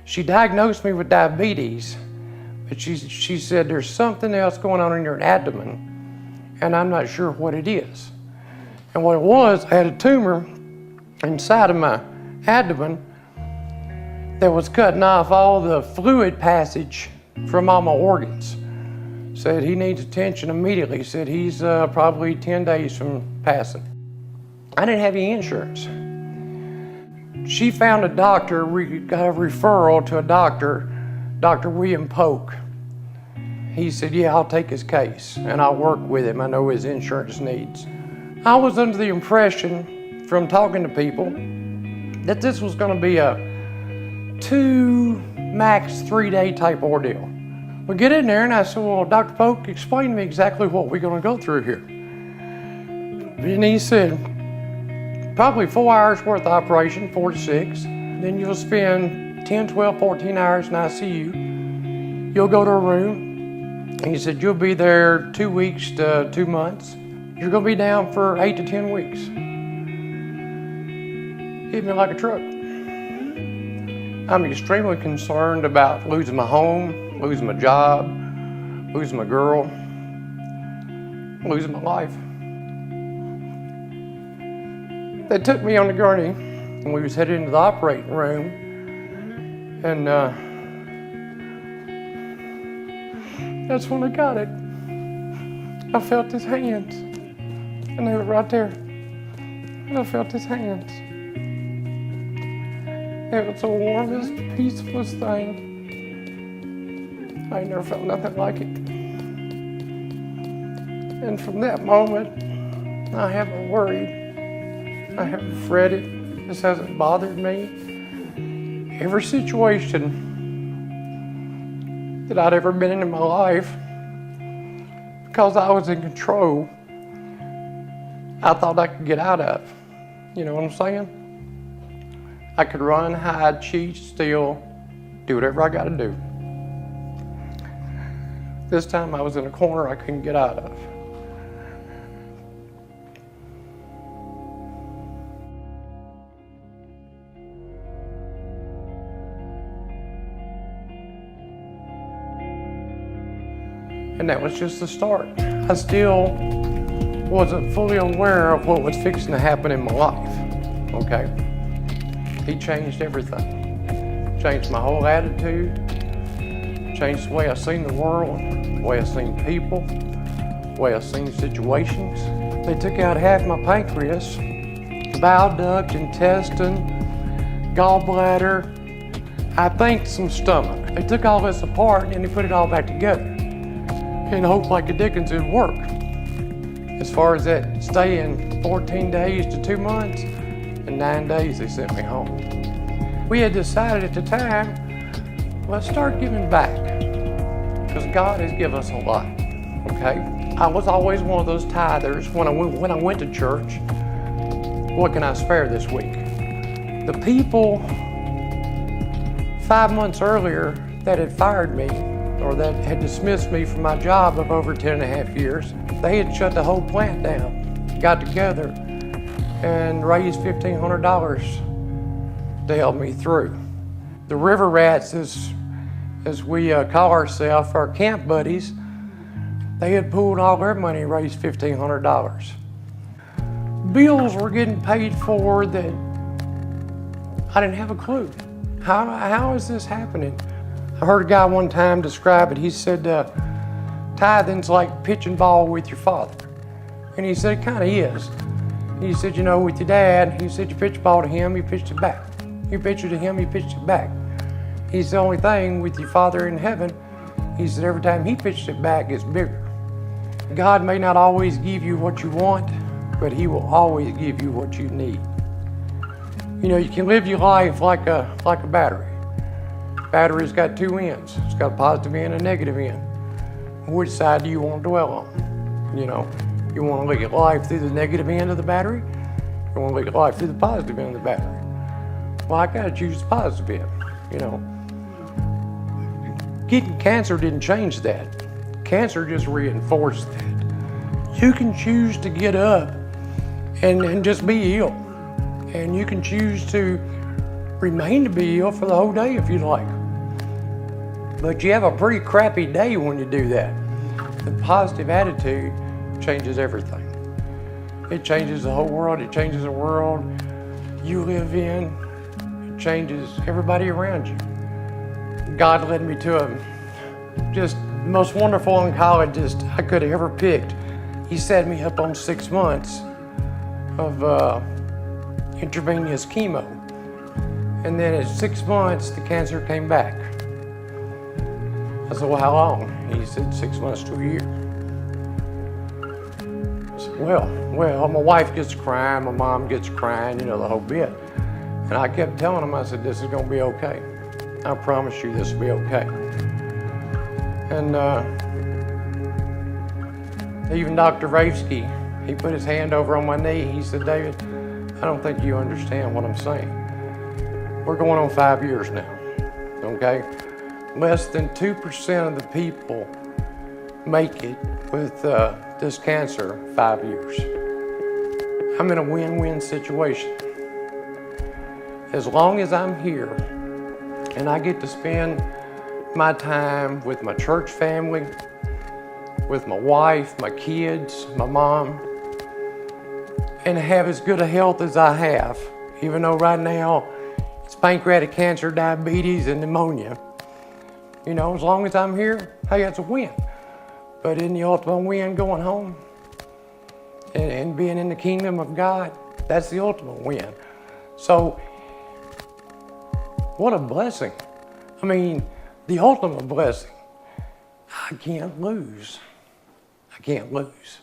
She diagnosed me with diabetes, but she said there's something else going on in your abdomen, and I'm not sure what it is. And what it was, I had a tumor inside of my abdomen that was cutting off all the fluid passage from all my organs. Said he needs attention immediately. Said he's probably 10 days from passing. I didn't have any insurance. She found a doctor, got a referral to a doctor, Dr. William Polk. He said, yeah, I'll take his case and I'll work with him. I know his insurance needs. I was under the impression from talking to people that this was going to be a 2, max 3-day type ordeal. We get in there and I said, well, Dr. Polk, explain to me exactly what we're going to go through here. And he said, probably 4 hours worth of operation, 4 to 6. Then you'll spend 10, 12, 14 hours in ICU. You'll go to a room. And he said, you'll be there 2 weeks to 2 months. You're going to be down for 8 to 10 weeks. Hit me like a truck. I'm extremely concerned about losing my home, losing my job, losing my girl, losing my life. They took me on the gurney and we was headed into the operating room, and that's when I got it. I felt his hands, and they were right there, and I felt his hands. It was the warmest, peacefullest thing. I ain't never felt nothing like it. And from that moment, I haven't worried. I haven't fretted. This hasn't bothered me. Every situation that I'd ever been in my life, because I was in control, I thought I could get out of. You know what I'm saying? I could run, hide, cheat, steal, do whatever I got to do. This time I was in a corner I couldn't get out of. And that was just the start. I still wasn't fully aware of what was fixing to happen in my life, okay? He changed everything. Changed my whole attitude, changed the way I seen the world, the way I seen people, the way I seen situations. They took out half my pancreas, bile duct, intestine, gallbladder, I think some stomach. They took all this apart and they put it all back together in hope like the Dickens it would work. As far as that staying 14 days to 2 months, in 9 days they sent me home. We had decided at the time, let's start giving back, because God has given us a lot, okay? I was always one of those tithers when I went to church. What can I spare this week? The people 5 months earlier that had fired me, or that had dismissed me from my job of over 10.5 years, they had shut the whole plant down, got together, and raised $1,500 to help me through. The River Rats, as we call ourselves, our camp buddies, they had pooled all their money and raised $1,500. Bills were getting paid for that I didn't have a clue. How is this happening? I heard a guy one time describe it. He said, tithing's like pitching ball with your father. And he said, it kind of is. He said, you know, with your dad, he said, you pitch the ball to him, he pitched it back. You pitch it to him, he pitched it back. He's the only thing with your Father in heaven. He said, every time he pitched it back, it's bigger. God may not always give you what you want, but he will always give you what you need. You know, you can live your life like a battery. Battery's got 2 ends. It's got a positive end and a negative end. Which side do you want to dwell on? You know, you want to look at life through the negative end of the battery? You want to look at life through the positive end of the battery? Well, I got to choose the positive end, you know. Getting cancer didn't change that. Cancer just reinforced that. You can choose to get up and just be ill. And you can choose to remain to be ill for the whole day if you like. But you have a pretty crappy day when you do that. The positive attitude changes everything. It changes the whole world. It changes the world you live in. It changes everybody around you. God led me to just the most wonderful oncologist I could have ever picked. He set me up on 6 months of intravenous chemo. And then at 6 months, the cancer came back. I said, well, how long? He said 6 months to a year. I said, well, my wife gets crying, my mom gets crying, the whole bit. And I kept telling him, I said, this is gonna be okay. I promise you this will be okay. And even Dr. Ravsky, he put his hand over on my knee. He said, David, I don't think you understand what I'm saying. We're going on 5 years now, okay? Less than 2% of the people make it with this cancer 5 years. I'm in a win-win situation. As long as I'm here and I get to spend my time with my church family, with my wife, my kids, my mom, and have as good a health as I have, even though right now it's pancreatic cancer, diabetes, and pneumonia. As long as I'm here, hey, that's a win. But in the ultimate win, going home and being in the kingdom of God, that's the ultimate win. So, what a blessing. I mean, the ultimate blessing. I can't lose. I can't lose.